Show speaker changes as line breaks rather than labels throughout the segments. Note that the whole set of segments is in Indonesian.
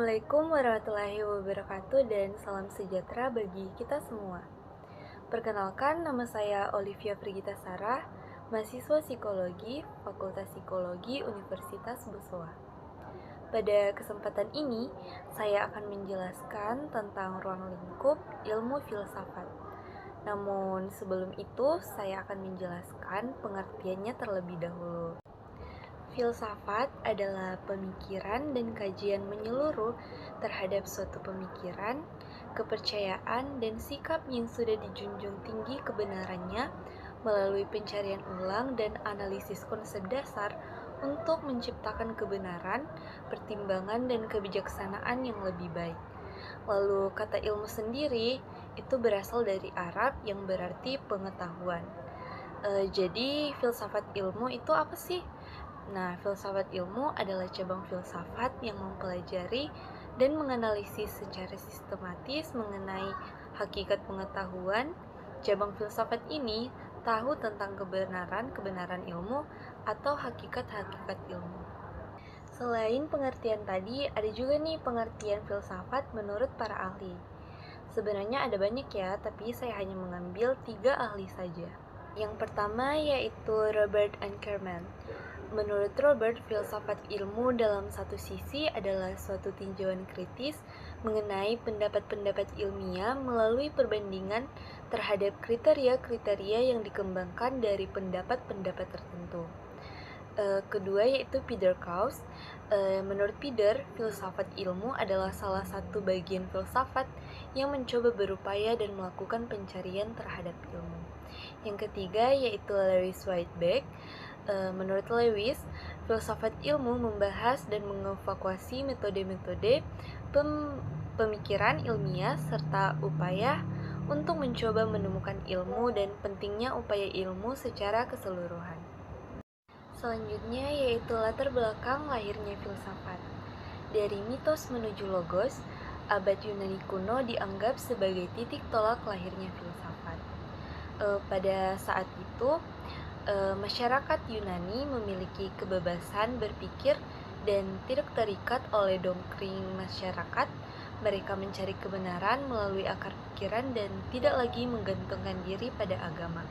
Assalamualaikum warahmatullahi wabarakatuh dan salam sejahtera bagi kita semua. Perkenalkan, nama saya Olivia Brigita Sarah, mahasiswa psikologi, Fakultas Psikologi Universitas Bosowa. Pada kesempatan ini, saya akan menjelaskan tentang ruang lingkup ilmu filsafat. Namun sebelum itu, saya akan menjelaskan pengertiannya terlebih dahulu. Filsafat adalah pemikiran dan kajian menyeluruh terhadap suatu pemikiran, kepercayaan, dan sikap yang sudah dijunjung tinggi kebenarannya melalui pencarian ulang dan analisis konsep dasar untuk menciptakan kebenaran, pertimbangan, dan kebijaksanaan yang lebih baik. Lalu kata ilmu sendiri itu berasal dari Arab yang berarti pengetahuan. Jadi filsafat ilmu itu apa sih? Nah, filsafat ilmu adalah cabang filsafat yang mempelajari dan menganalisis secara sistematis mengenai hakikat pengetahuan. Cabang filsafat ini tahu tentang kebenaran ilmu atau hakikat-hakikat ilmu. Selain pengertian tadi, ada juga nih pengertian filsafat menurut para ahli. Sebenarnya ada banyak ya, tapi saya hanya mengambil 3 ahli saja. Yang pertama yaitu Robert Ankerman. Menurut Robert, filsafat ilmu dalam satu sisi adalah suatu tinjauan kritis mengenai pendapat-pendapat ilmiah melalui perbandingan terhadap kriteria-kriteria yang dikembangkan dari pendapat-pendapat tertentu. Kedua yaitu Peter Krause. Menurut Peter, filsafat ilmu adalah salah satu bagian filsafat yang mencoba berupaya dan melakukan pencarian terhadap ilmu. Yang ketiga yaitu Lewis Whitebeck. Menurut Lewis, filsafat ilmu membahas dan mengevakuasi metode-metode pemikiran ilmiah serta upaya untuk mencoba menemukan ilmu dan pentingnya upaya ilmu secara keseluruhan. Selanjutnya yaitu latar belakang lahirnya filsafat. Dari mitos menuju logos, abad Yunani kuno dianggap sebagai titik tolak lahirnya filsafat. Pada saat itu, masyarakat Yunani memiliki kebebasan berpikir dan tidak terikat oleh doktrin masyarakat. Mereka mencari kebenaran melalui akar pikiran dan tidak lagi menggantungkan diri pada agama.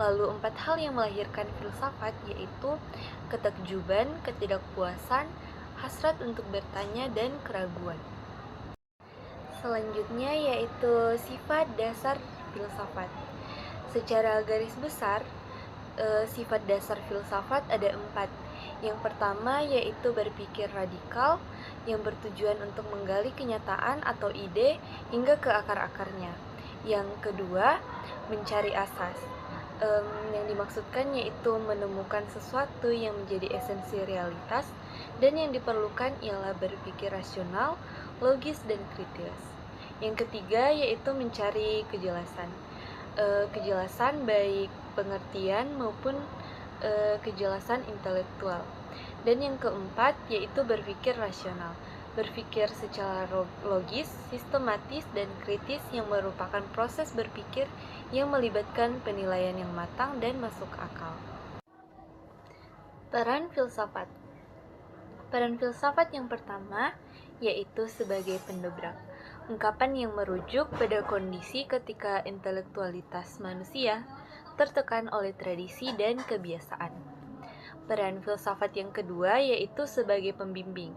Lalu 4 hal yang melahirkan filsafat yaitu ketakjuban, ketidakpuasan, hasrat untuk bertanya, dan keraguan. Selanjutnya yaitu sifat dasar filsafat. Secara garis besar, sifat dasar filsafat ada 4. Yang pertama yaitu berpikir radikal yang bertujuan untuk menggali kenyataan atau ide hingga ke akar-akarnya. Yang kedua, mencari asas. Yang dimaksudkan yaitu menemukan sesuatu yang menjadi esensi realitas, dan yang diperlukan ialah berpikir rasional, logis, dan kritis. Yang ketiga yaitu mencari kejelasan. Kejelasan baik pengertian maupun kejelasan intelektual. Dan yang keempat yaitu berpikir rasional, berpikir secara logis, sistematis, dan kritis yang merupakan proses berpikir yang melibatkan penilaian yang matang dan masuk akal. Peran filsafat. Peran filsafat yang pertama yaitu sebagai pendobrak. Ungkapan yang merujuk pada kondisi ketika intelektualitas manusia tertekan oleh tradisi dan kebiasaan. Peran filsafat yang kedua yaitu sebagai pembimbing.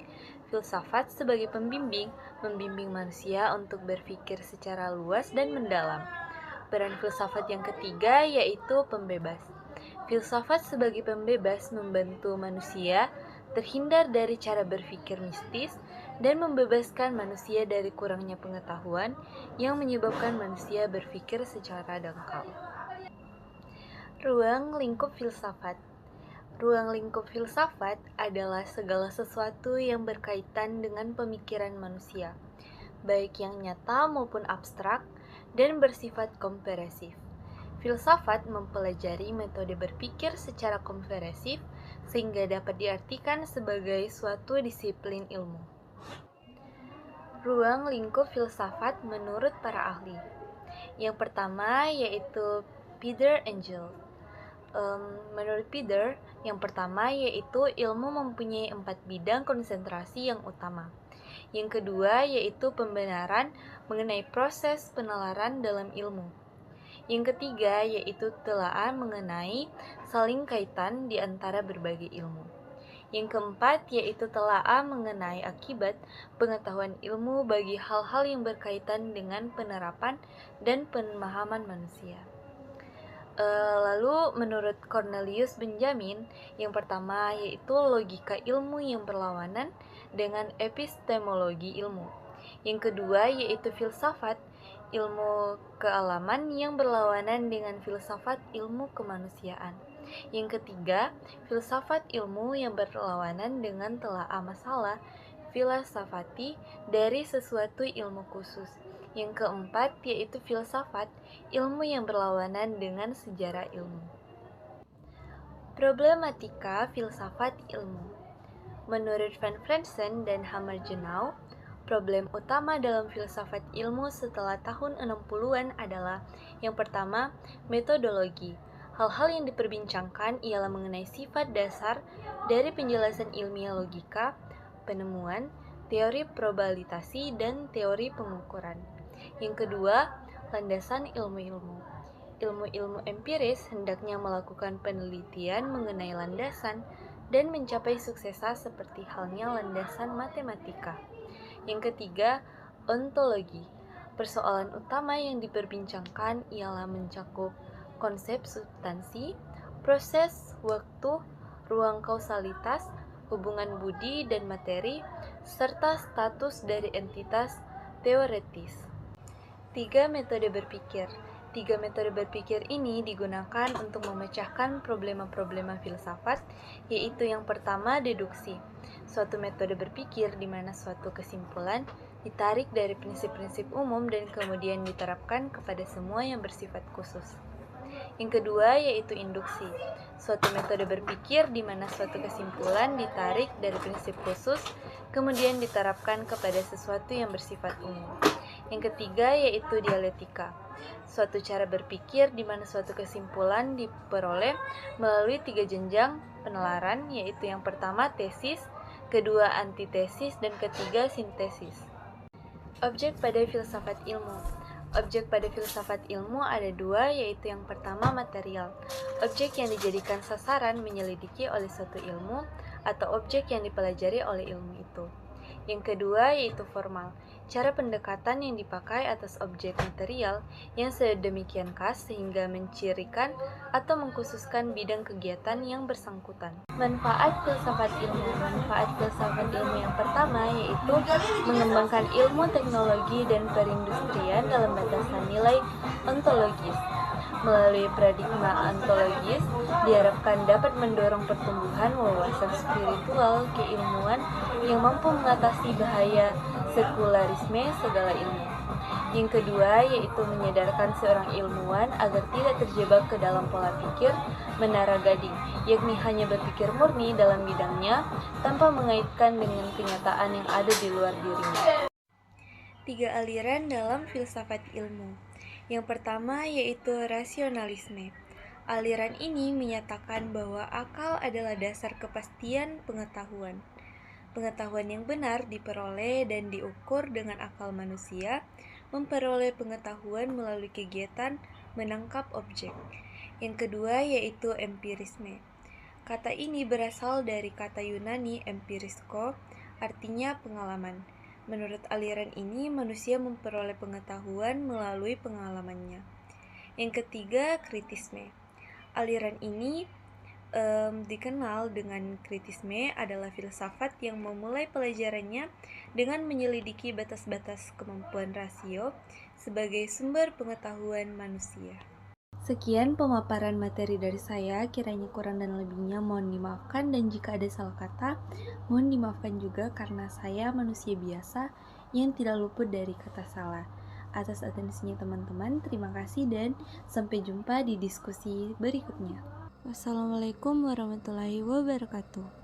Filsafat sebagai pembimbing membimbing manusia untuk berpikir secara luas dan mendalam. Peran filsafat yang ketiga yaitu pembebas. Filsafat sebagai pembebas membantu manusia terhindar dari cara berpikir mistis dan membebaskan manusia dari kurangnya pengetahuan yang menyebabkan manusia berpikir secara dangkal. Ruang lingkup filsafat. Ruang lingkup filsafat adalah segala sesuatu yang berkaitan dengan pemikiran manusia, baik yang nyata maupun abstrak, dan bersifat komprehensif. Filsafat mempelajari metode berpikir secara komprehensif sehingga dapat diartikan sebagai suatu disiplin ilmu. Ruang lingkup filsafat menurut para ahli. Yang pertama yaitu Peter Engel. Menurut Peter, yang pertama yaitu ilmu mempunyai 4 bidang konsentrasi yang utama. Yang kedua yaitu pembenaran mengenai proses penalaran dalam ilmu. Yang ketiga yaitu telaah mengenai saling kaitan di antara berbagai ilmu. Yang keempat yaitu telaah mengenai akibat pengetahuan ilmu bagi hal-hal yang berkaitan dengan penerapan dan pemahaman manusia. Lalu menurut Cornelius Benjamin, yang pertama yaitu logika ilmu yang berlawanan dengan epistemologi ilmu. Yang kedua yaitu filsafat ilmu kealaman yang berlawanan dengan filsafat ilmu kemanusiaan. Yang ketiga, filsafat ilmu yang berlawanan dengan telaah masalah filsafati dari sesuatu ilmu khusus. Yang keempat yaitu filsafat ilmu yang berlawanan dengan sejarah ilmu. Problematika filsafat ilmu. Menurut Van Fransen dan Hamergenau, problem utama dalam filsafat ilmu setelah tahun 60-an adalah yang pertama, metodologi. Hal-hal yang diperbincangkan ialah mengenai sifat dasar dari penjelasan ilmiah logika, penemuan, teori probabilitasi, dan teori pengukuran. Yang kedua, landasan ilmu-ilmu. Ilmu-ilmu empiris hendaknya melakukan penelitian mengenai landasan dan mencapai suksesa seperti halnya landasan matematika. Yang ketiga, ontologi. Persoalan utama yang diperbincangkan ialah mencakup konsep substansi, proses, waktu, ruang kausalitas, hubungan budi dan materi, serta status dari entitas teoretis. 3 metode berpikir. 3 metode berpikir ini digunakan untuk memecahkan problema-problema filsafat, yaitu yang pertama, deduksi. Suatu metode berpikir di mana suatu kesimpulan ditarik dari prinsip-prinsip umum dan kemudian diterapkan kepada semua yang bersifat khusus. Yang kedua yaitu induksi. Suatu metode berpikir di mana suatu kesimpulan ditarik dari prinsip khusus, kemudian diterapkan kepada sesuatu yang bersifat umum. Yang ketiga yaitu dialektika. Suatu cara berpikir di mana suatu kesimpulan diperoleh melalui 3 jenjang penalaran, yaitu yang pertama tesis, kedua antitesis, dan ketiga sintesis. Objek pada filsafat ilmu. Objek pada filsafat ilmu ada 2, yaitu yang pertama material. Objek yang dijadikan sasaran menyelidiki oleh suatu ilmu atau objek yang dipelajari oleh ilmu itu. Yang kedua yaitu formal. Cara pendekatan yang dipakai atas objek material yang sedemikian khas sehingga mencirikan atau mengkhususkan bidang kegiatan yang bersangkutan. Manfaat filsafat ilmu. Manfaat filsafat ilmu yang pertama yaitu mengembangkan ilmu teknologi dan perindustrian dalam batasan nilai ontologis. Melalui paradigma ontologis, diharapkan dapat mendorong pertumbuhan wawasan spiritual keilmuan yang mampu mengatasi bahaya sekularisme segala ilmu. Yang kedua yaitu menyadarkan seorang ilmuwan agar tidak terjebak ke dalam pola pikir menara gading, yakni hanya berpikir murni dalam bidangnya tanpa mengaitkan dengan kenyataan yang ada di luar dirinya. 3 aliran dalam filsafat ilmu. Yang pertama yaitu rasionalisme. Aliran ini menyatakan bahwa akal adalah dasar kepastian pengetahuan. Pengetahuan yang benar diperoleh dan diukur dengan akal manusia, memperoleh pengetahuan melalui kegiatan menangkap objek. Yang kedua yaitu empirisme. Kata ini berasal dari kata Yunani empirisko, artinya pengalaman. Menurut aliran ini, manusia memperoleh pengetahuan melalui pengalamannya. Yang ketiga, kritisme. Aliran ini dikenal dengan kritisme adalah filsafat yang memulai pelajarannya dengan menyelidiki batas-batas kemampuan rasio sebagai sumber pengetahuan manusia. Sekian pemaparan materi dari saya, kiranya kurang dan lebihnya mohon dimaafkan, dan jika ada salah kata, mohon dimaafkan juga karena saya manusia biasa yang tidak luput dari kata salah. Atas atensinya teman-teman, terima kasih dan sampai jumpa di diskusi berikutnya. Wassalamualaikum warahmatullahi wabarakatuh.